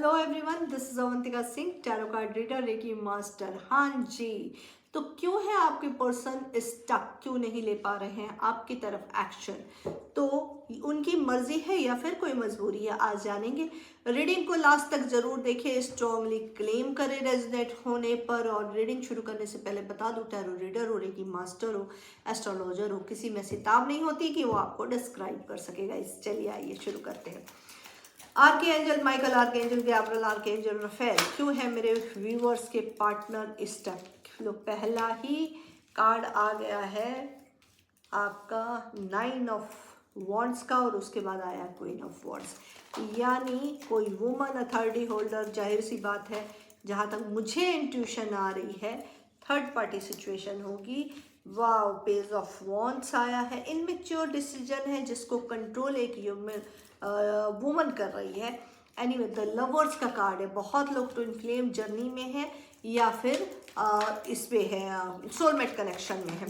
Hello everyone, this is Avantika Singh, tarot card reader, reiki master. हाँ जी, तो क्यों है आपके पर्सन स्टक, क्यों नहीं ले पा रहे हैं आपकी तरफ एक्शन? तो उनकी मर्जी है या फिर कोई मजबूरी है, आज जानेंगे। रीडिंग को लास्ट तक जरूर देखें, स्ट्रांगली क्लेम करें रेजोनेट होने पर। और रीडिंग शुरू करने से पहले बता दूं, टैरो रीडर हो, रेकी मास्टर हो, एस्ट्रोलॉजर हो, किसी में सिताब नहीं होती कि वो आपको डिस्क्राइब कर सकेगा। इस चलिए आइए शुरू करते हैं। Archangel Michael, archangel Gabriel, archangel Raphael, क्यों है मेरे व्यूअर्स के पार्टनर स्टक? लो, पहला ही कार्ड आ गया है आपका 9 ऑफ वॉन्ड्स का, और उसके बाद आया क्वीन ऑफ वॉन्ड्स। यानी कोई वुमन अथॉरिटी होल्डर, जाहिर सी बात है, जहाँ तक मुझे इंट्यूशन आ रही है, थर्ड पार्टी सिचुएशन होगी। वाव, पेज ऑफ वॉन्ड्स आया है, इनमेच्योर डिसीजन है जिसको कंट्रोल एक वुमन कर रही है। एनीवे, द लवर्स का कार्ड है। बहुत लोग ट्विन फ्लेम जर्नी में है या फिर इस पे है, सोलमेट कनेक्शन में है।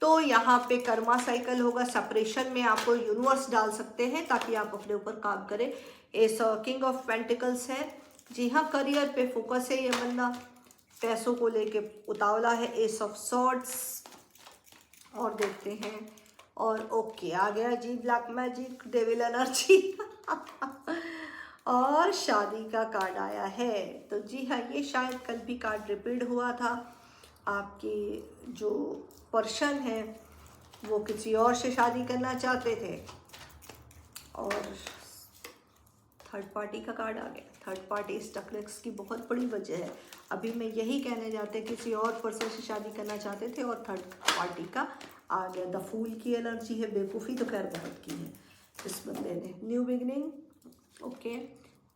तो यहाँ पे कर्मा साइकिल होगा, सेपरेशन में आपको यूनिवर्स डाल सकते हैं ताकि आप अपने ऊपर काम करें। एस किंग ऑफ पेंटिकल्स है, जी हाँ, करियर पे फोकस है ये बंदा, पैसों को लेके उतावला है। एस ऑफ सॉर्ड्स, और देखते हैं, और ओके आ गया जी ब्लैक मैजिक, डेविल एनर्जी और शादी का कार्ड आया है। तो जी हाँ, ये शायद कल भी कार्ड रिपीट हुआ था। आपके जो पर्सन है वो किसी और से शादी करना चाहते थे, और थर्ड पार्टी का कार्ड आ गया। थर्ड पार्टी स्टकनेस की बहुत बड़ी वजह है। अभी मैं यही कहने जाते, किसी और पर्सन से शादी करना चाहते थे और थर्ड पार्टी का आ गया। द फूल की एनर्जी है, बेवकूफ़ी तो खैर बहुत की है इस बंदे ने। New beginning, okay.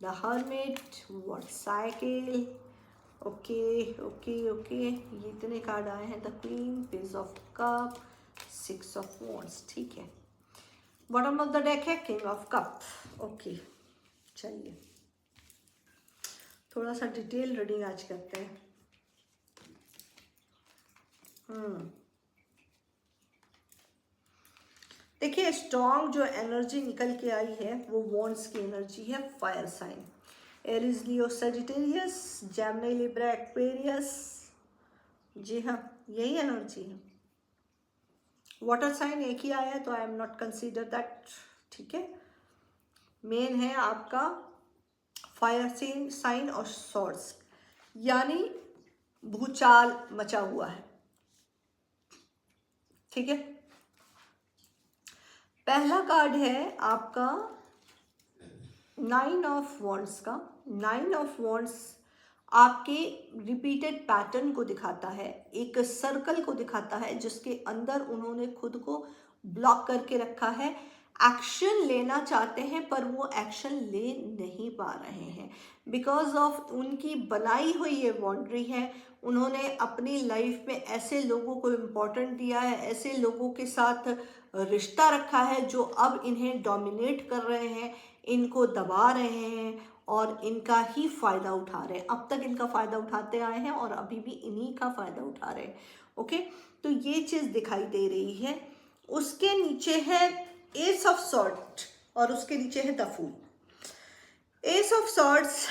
The hermit, what cycle, okay okay okay. ये इतने कार्ड आए हैं। The queen, page of cup, 6 of wands, ठीक है। बॉटम ऑफ द डेक है किंग ऑफ कप, ओके। चलिए थोड़ा सा डिटेल रीडिंग आज करते हैं। देखिए, स्ट्रॉन्ग जो एनर्जी निकल के आई है वो वॉन्ड्स की एनर्जी है। फायर साइन, एरीज, लियो, सजिटेरियस, जेमिनी, लिब्रा, एक्वेरियस, जी हाँ, यही एनर्जी है। वाटर साइन एक ही आया है तो I am not consider that, ठीक है। मेन है आपका फायर साइन और सॉर्ड्स, यानी भूचाल मचा हुआ है, ठीक है। पहला कार्ड है आपका 9 ऑफ वॉन्ड्स का। 9 ऑफ वॉन्ड्स आपके रिपीटेड पैटर्न को दिखाता है, एक सर्कल को दिखाता है जिसके अंदर उन्होंने खुद को ब्लॉक करके रखा है। एक्शन लेना चाहते हैं पर वो एक्शन ले नहीं पा रहे हैं बिकॉज ऑफ उनकी बनाई हुई ये बाउंड्री है। उन्होंने अपनी लाइफ में ऐसे लोगों को इम्पोर्टेंट दिया है, ऐसे लोगों के साथ रिश्ता रखा है जो अब इन्हें डोमिनेट कर रहे हैं, इनको दबा रहे हैं और इनका ही फ़ायदा उठा रहे हैं। अब तक इनका फ़ायदा उठाते आए हैं और अभी भी इन्हीं का फ़ायदा उठा रहे हैं, ओके। तो ये चीज़ दिखाई दे रही है। उसके नीचे है एस ऑफ सॉर्ड और उसके नीचे है the fool. Ace of swords,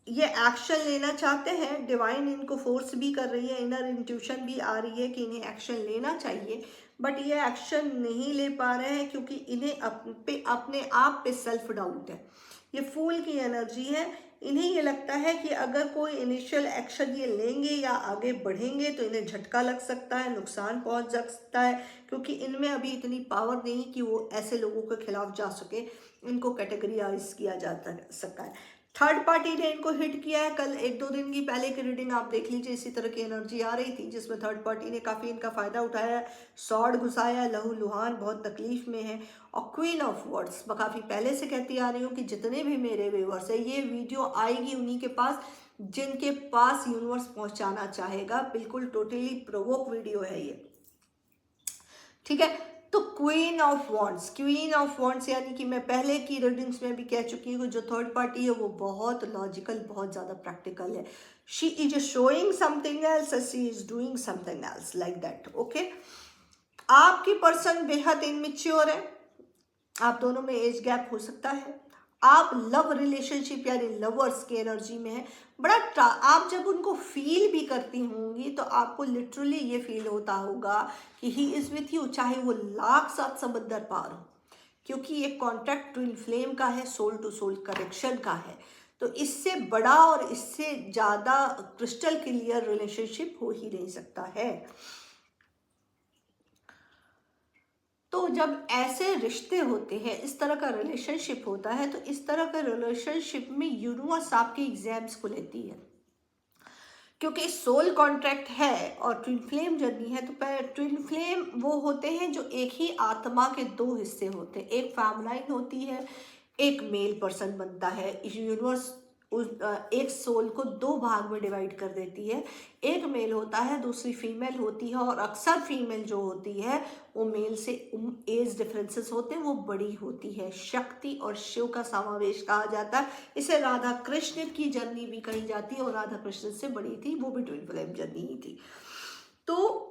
ये एक्शन लेना चाहते हैं, डिवाइन इनको फोर्स भी कर रही है, इनर इंट्यूशन भी आ रही है कि इन्हें एक्शन लेना चाहिए, बट ये एक्शन नहीं ले पा रहे हैं क्योंकि इन्हें अपने आप पे सेल्फ डाउट है। ये फूल की एनर्जी है, इन्हें ये लगता है कि अगर कोई इनिशियल एक्शन ये लेंगे या आगे बढ़ेंगे तो इन्हें झटका लग सकता है, नुकसान पहुंच सकता है, क्योंकि इनमें अभी इतनी पावर नहीं कि वो ऐसे लोगों के खिलाफ जा सके, इनको कैटेगराइज किया जा सकता है। थर्ड पार्टी ने इनको हिट किया है। कल 1-2 दिन की पहले की रीडिंग आप देख लीजिए, इसी तरह की एनर्जी आ रही थी जिसमें थर्ड पार्टी ने काफ़ी इनका फ़ायदा उठाया, सॉर्ड घुसाया, लहू लुहान, बहुत तकलीफ में है। और क्वीन ऑफ वर्ड्स, मैं काफ़ी पहले से कहती आ रही हूँ कि जितने भी मेरे व्यूअर्स है, ये वीडियो आएगी उन्हीं के पास जिनके पास यूनिवर्स पहुँचाना चाहेगा। बिल्कुल टोटली प्रोवोक वीडियो है ये, ठीक है। तो queen of wands, queen of wands यानी कि मैं पहले की रीडिंग्स में भी कह चुकी हूँ, जो थर्ड पार्टी है वो बहुत लॉजिकल, बहुत ज़्यादा प्रैक्टिकल है। She is showing something else, she is doing something else, like that, okay. आपकी पर्सन बेहद इनमेच्योर है, आप दोनों में एज गैप हो सकता है, आप लव रिलेशनशिप यानी लवर्स की एनर्जी में है। आप जब उनको फील भी करती होंगी तो आपको लिटरली ये फील होता होगा कि ही इज़ विथ यू, चाहे वो लाख सात समंदर पार हो, क्योंकि ये कॉन्ट्रैक्ट ट्विन फ्लेम का है, सोल टू सोल कनेक्शन का है। तो इससे बड़ा और इससे ज़्यादा क्रिस्टल क्लियर रिलेशनशिप हो ही नहीं सकता है। तो जब ऐसे रिश्ते होते हैं, इस तरह का रिलेशनशिप होता है, तो इस तरह का रिलेशनशिप में यूनिवर्स आपके एग्जाम्स को लेती है, क्योंकि सोल कॉन्ट्रैक्ट है और ट्विन फ्लेम जर्नी है। तो ट्विन फ्लेम वो होते हैं जो एक ही आत्मा के दो हिस्से होते हैं, एक फैमिलाइन होती है, एक मेल पर्सन बनता है। इस यूनिवर्स एक सोल को दो भाग में डिवाइड कर देती है, एक मेल होता है, दूसरी फीमेल होती है, और अक्सर फीमेल जो होती है वो मेल से एज डिफरेंसेस होते हैं, वो बड़ी होती है। शक्ति और शिव का समावेश कहा जाता है। इसे राधा कृष्ण की जर्नी भी कही जाती है, और राधा कृष्ण से बड़ी थी, वो भी ट्विन फ्लेम जर्नी ही थी। तो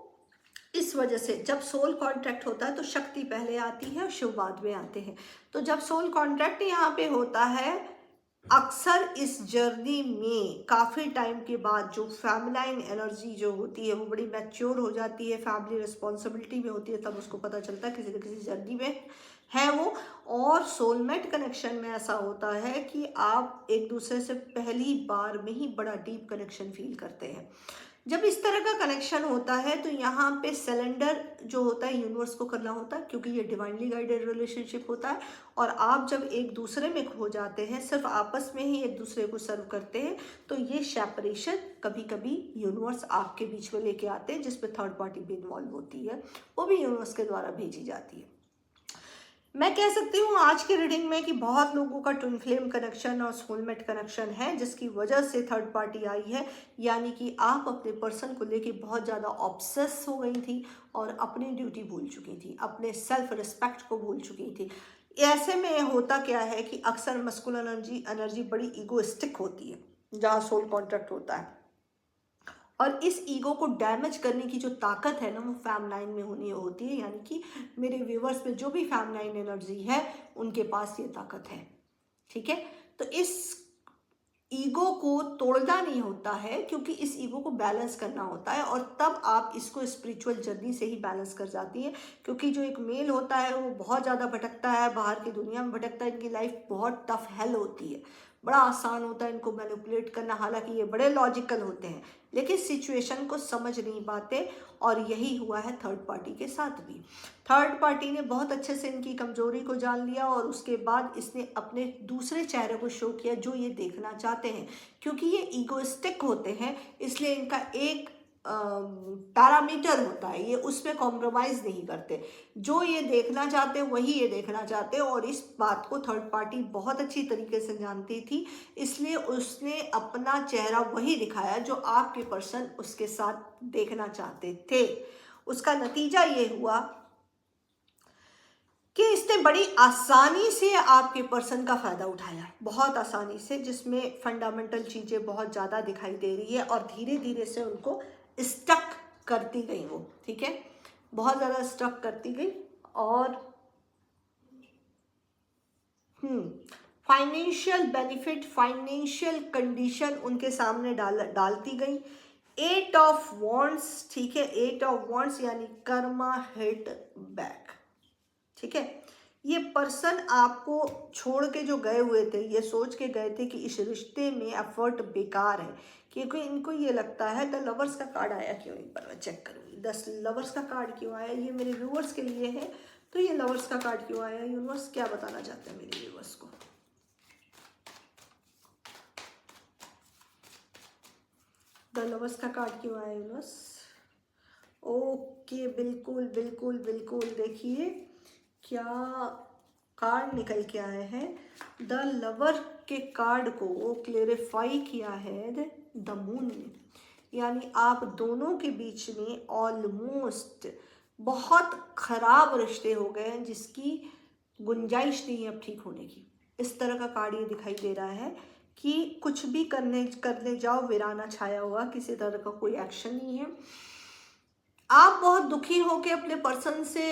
इस वजह से जब सोल कॉन्ट्रैक्ट होता है तो शक्ति पहले आती है और शिव बाद में आते हैं। तो जब सोल कॉन्ट्रैक्ट यहाँ पे होता है, अक्सर इस जर्नी में काफ़ी टाइम के बाद जो फैमिलाइन एनर्जी जो होती है वो बड़ी मैच्योर हो जाती है, फैमिली रिस्पॉन्सिबिलिटी में होती है, तब उसको पता चलता है किसी न किसी जर्नी में है वो। और सोलमेट कनेक्शन में ऐसा होता है कि आप एक दूसरे से पहली बार में ही बड़ा डीप कनेक्शन फील करते हैं। जब इस तरह का कनेक्शन होता है तो यहाँ पे सिलेंडर जो होता है यूनिवर्स को करना होता है, क्योंकि ये डिवाइनली गाइडेड रिलेशनशिप होता है। और आप जब एक दूसरे में खो जाते हैं, सिर्फ आपस में ही एक दूसरे को सर्व करते हैं, तो ये सेपरेशन कभी कभी यूनिवर्स आपके बीच में लेके आते हैं, जिसमें थर्ड पार्टी भी इन्वॉल्व होती है, वो भी यूनिवर्स के द्वारा भेजी जाती है। मैं कह सकती हूँ आज के रीडिंग में कि बहुत लोगों का ट्विन फ्लेम कनेक्शन और सोलमेट कनेक्शन है, जिसकी वजह से थर्ड पार्टी आई है। यानी कि आप अपने पर्सन को लेके बहुत ज़्यादा ऑब्सेस हो गई थी और अपनी ड्यूटी भूल चुकी थी, अपने सेल्फ रिस्पेक्ट को भूल चुकी थी। ऐसे में होता क्या है कि अक्सर मस्कुलिन एनर्जी बड़ी ईगोइस्टिक होती है जहाँ सोल कॉन्ट्रैक्ट होता है, और इस ईगो को डैमेज करने की जो ताकत है ना, वो फैमिलाइन में होनी होती है। यानी कि मेरे व्यूवर्स में जो भी फैमिलाइन एनर्जी है उनके पास ये ताकत है, ठीक है। तो इस ईगो को तोड़ना नहीं होता है, क्योंकि इस ईगो को बैलेंस करना होता है, और तब आप इसको स्पिरिचुअल जर्नी से ही बैलेंस कर जाती है। क्योंकि जो एक मेल होता है वो बहुत ज़्यादा भटकता है, बाहर की दुनिया में भटकता है, इनकी लाइफ बहुत टफ हेल होती है, बड़ा आसान होता है इनको मैनिपुलेट करना। हालांकि ये बड़े लॉजिकल होते हैं, लेकिन सिचुएशन को समझ नहीं पाते, और यही हुआ है थर्ड पार्टी के साथ भी। थर्ड पार्टी ने बहुत अच्छे से इनकी कमजोरी को जान लिया, और उसके बाद इसने अपने दूसरे चेहरे को शो किया जो ये देखना चाहते हैं। क्योंकि ये ईगोइस्टिक होते हैं, इसलिए इनका एक पैरामीटर होता है, ये उसमें कॉम्प्रोमाइज़ नहीं करते। जो ये देखना चाहते हैं वही ये देखना चाहते हैं, और इस बात को थर्ड पार्टी बहुत अच्छी तरीके से जानती थी, इसलिए उसने अपना चेहरा वही दिखाया जो आपके पर्सन उसके साथ देखना चाहते थे। उसका नतीजा ये हुआ कि इसने बड़ी आसानी से आपके पर्सन का फ़ायदा उठाया, बहुत आसानी से, जिसमें फंडामेंटल चीज़ें बहुत ज़्यादा दिखाई दे रही है, और धीरे धीरे से उनको स्टक करती गई वो, ठीक है, बहुत ज़्यादा स्टक करती गई। और फाइनेंशियल बेनिफिट, फाइनेंशियल कंडीशन उनके सामने डालती गई। 8 ऑफ वॉन्ड्स, ठीक है, 8 ऑफ वॉन्ड्स यानी कर्मा हिट बैक, ठीक है। ये पर्सन आपको छोड़ के जो गए हुए थे, ये सोच के गए थे कि इस रिश्ते में एफर्ट बेकार है, क्योंकि इनको ये लगता है। द लवर्स का कार्ड आया क्यों, एक बार मैं चेक करूँगी 10 लवर्स का कार्ड क्यों आया, ये मेरे व्यूअर्स के लिए है। तो ये लवर्स का कार्ड क्यों आया, यूनिवर्स क्या बताना चाहते हैं मेरे व्यूअर्स को। द लवर्स का कार्ड क्यों आया यूनिवर्स। ओके, बिल्कुल बिल्कुल बिल्कुल, देखिए क्या कार्ड निकल के आए हैं। द लवर के कार्ड को क्लेरिफाई किया है द मून ने, यानी आप दोनों के बीच में ऑलमोस्ट बहुत खराब रिश्ते हो गए हैं, जिसकी गुंजाइश नहीं है अब ठीक होने की। इस तरह का कार्ड ये दिखाई दे रहा है कि कुछ भी करने जाओ वीराना छाया हुआ, किसी तरह का कोई एक्शन नहीं है। आप बहुत दुखी होकर अपने पर्सन से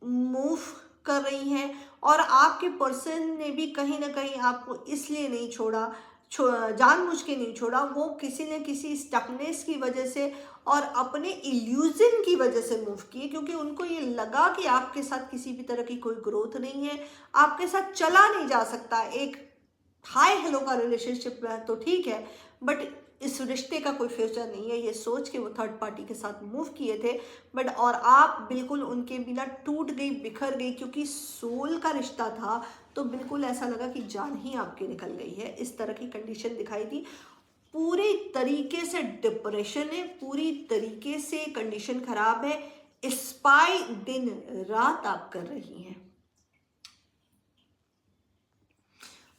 मूव कर रही हैं, और आपके पर्सन ने भी कहीं ना कहीं आपको इसलिए नहीं छोड़ा, जानबूझ के नहीं छोड़ा, वो किसी न किसी स्टकनेस की वजह से और अपने इल्यूजन की वजह से मूव किए, क्योंकि उनको ये लगा कि आपके साथ किसी भी तरह की कोई ग्रोथ नहीं है, आपके साथ चला नहीं जा सकता। एक हाय हेलो का रिलेशनशिप है तो ठीक है, बट इस रिश्ते का कोई फ्यूचर नहीं है, ये सोच के वो थर्ड पार्टी के साथ मूव किए थे। बट और आप बिल्कुल उनके बिना टूट गई, बिखर गई, क्योंकि सोल का रिश्ता था, तो बिल्कुल ऐसा लगा कि जान ही आपकी निकल गई है। इस तरह की कंडीशन दिखाई दी। पूरी तरीके से डिप्रेशन है, पूरी तरीके से कंडीशन खराब है, स्पाई दिन रात आप कर रही हैं।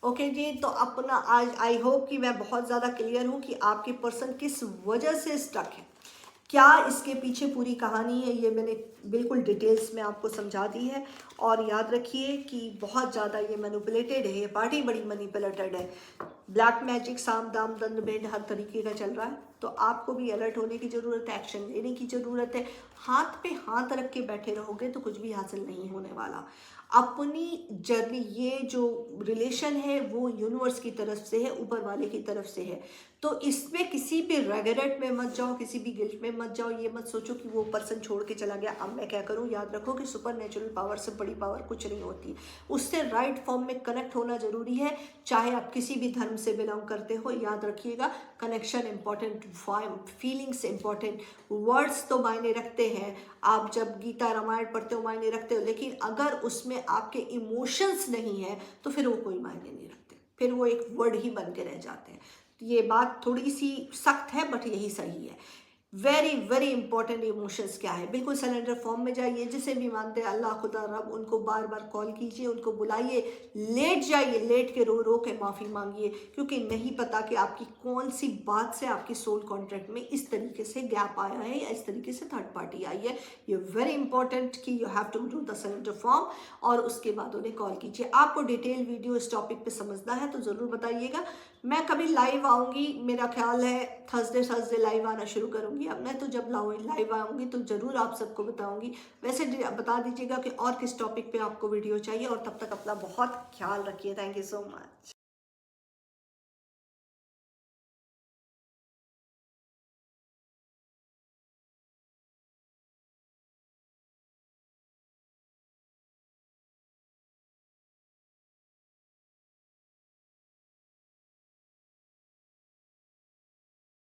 ओके जी, तो अपना आज आई होप कि मैं बहुत ज़्यादा क्लियर हूँ कि आपके पर्सन किस वजह से स्टक है, क्या इसके पीछे पूरी कहानी है, ये मैंने बिल्कुल डिटेल्स में आपको समझा दी है। और याद रखिए कि बहुत ज़्यादा ये मैनिपुलेटेड है, ये पार्टी बड़ी मैनिपुलेटेड है। ब्लैक मैजिक, साम दाम दंड भेद हर तरीके का चल रहा है, तो आपको भी अलर्ट होने की ज़रूरत है, एक्शन लेने की ज़रूरत है। हाथ पे हाथ रख के बैठे रहोगे तो कुछ भी हासिल नहीं होने वाला। अपनी जर्नी, ये जो रिलेशन है वो यूनिवर्स की तरफ से है, ऊपर वाले की तरफ से है, तो इसमें किसी भी रेगरेट में मत जाओ, किसी भी गिल्ट में मत जाओ। ये मत सोचो कि वो पर्सन छोड़ के चला गया, अब मैं क्या करूं। याद रखो कि सुपर नेचुरल पावर से बड़ी पावर कुछ नहीं होती, उससे राइट फॉर्म में कनेक्ट होना जरूरी है, चाहे आप किसी भी धर्म से बिलोंग करते हो। याद रखिएगा, connection important, feelings important, words तो मायने रखते हैं, आप जब गीता रामायण पढ़ते हो मायने रखते हो, लेकिन अगर उसमें आपके इमोशंस नहीं है तो फिर वो कोई मायने नहीं रखते, फिर वो एक वर्ड ही बन के रह जाते हैं। ये बात थोड़ी सी सख्त है बट यही सही है। वेरी वेरी इंपॉर्टेंट इमोशंस क्या है, बिल्कुल सरेंडर फॉर्म में जाइए। जिसे भी मानते हैं अल्लाह, खुदा, रब, उनको बार बार कॉल कीजिए, उनको बुलाइए, लेट जाइए, लेट के रो रो के माफ़ी मांगिए, क्योंकि नहीं पता कि आपकी कौन सी बात से आपकी सोल कॉन्ट्रैक्ट में इस तरीके से गैप आया है या इस तरीके से थर्ड पार्टी आई है। ये वेरी इंपॉर्टेंट कि you have to do the surrender form, और उसके बाद उन्हें कॉल कीजिए। आपको डिटेल वीडियो इस टॉपिक पे समझना है तो ज़रूर बताइएगा। मैं कभी लाइव आऊँगी, मेरा ख्याल है थर्सडे लाइव आना शुरू करूँगी। अब मैं तो जब लाइव आऊँगी तो ज़रूर आप सबको बताऊँगी। वैसे बता दीजिएगा कि और किस टॉपिक पे आपको वीडियो चाहिए, और तब तक अपना बहुत ख्याल रखिए। Thank you so much.